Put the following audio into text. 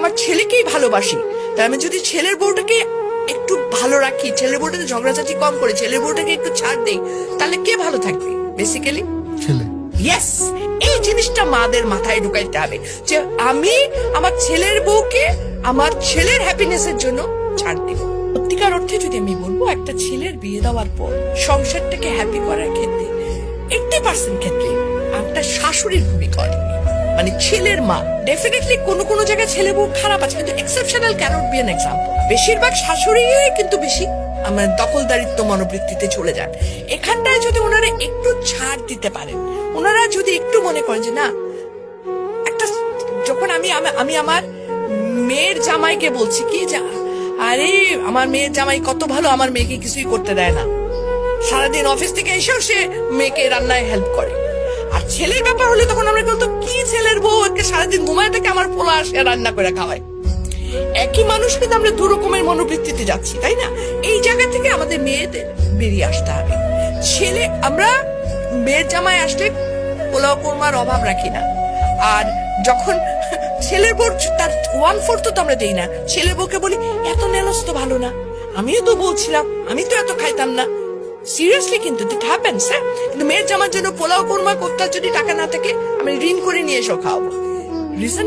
আমার ছেলেকেই ভালোবাসি, তাই আমি যদি ছেলের বউটাকে একটু ভালো রাখি, ছেলের বউটাকে ঝগড়াঝাটি কম করে ছেলের বউটাকে একটু ছাড় দেই, তাহলে কে ভালো থাকবে? বেসিক্যালি ছেলে। ইয়েস, এই জিনিসটা মাদের মাথায় ঢুকাইতে হবে যে আমি আমার ছেলের বউকে আমার ছেলের হ্যাপিনেসের জন্য ছাড় দিব। সত্যিকার অর্থে যদি আমি বলবো, একটা ছেলের বিয়ে দেওয়ার পর সংসারটাকে হ্যাপি করার ক্ষেত্রে 80% ক্ষেত্রে একটা শাশুড়ির ভূমিকা অনেক, মানে ছেলের মা। ডেফিনেটলি কোনো জায়গায় ছেলে বউ খারাপ আছে, কিন্তু exceptional cannot be an example. বেশিরভাগ শাশুড়ি কিন্তু বেশি আমার দখলদারিত্ব মনোবৃত্তিতে চলে যান। এখানটায় যদি ওনারা একটু ছাড় দিতে পারেন, ওনারা যদি একটু মনে করেন যে না, একটা যখন আমি আমার মেয়ের জামাইকে বলছি কি যে আরে আমার মেয়ের জামাই কত ভালো, আমার মেয়েকে কিছুই করতে দেয় না, সারাদিন অফিস থেকে এসেও সে মেয়েকে রান্নায় হেল্প করে। আর ছেলের ব্যাপার হলে তখন আমরা বলতো কি ছেলের বউ একে সারাদিন ঘুমায় থেকে আমার পোলা আসে রান্না করে খাওয়ায়। একই মানুষ কিন্তু আমরা দু রকমের মনোবৃত্তিতে যাচ্ছি, তাই না? এই জায়গা থেকে আমাদের মেয়েদের বেরিয়ে আসতে হবে। আমরা মেয়ের জামাই আসলে পোলাও কোরমার অভাব রাখি না, আর যখন ছেলের বউ তার 1/4 তো আমরা দেই না, ছেলের বউকে বলি এত নেলস তো ভালো না, আমিও তো বলছিলাম আমি তো এত খাইতাম না। সিরিয়াসলি কিন্তু ইট হ্যাপেন্স। হ্যাঁ, কিন্তু মেয়ের জামার জন্য পোলাও কোরমা কোফতার যদি টাকা না থাকে আমি ঋণ করে নিয়ে এসো খাওয়াবো। রিজন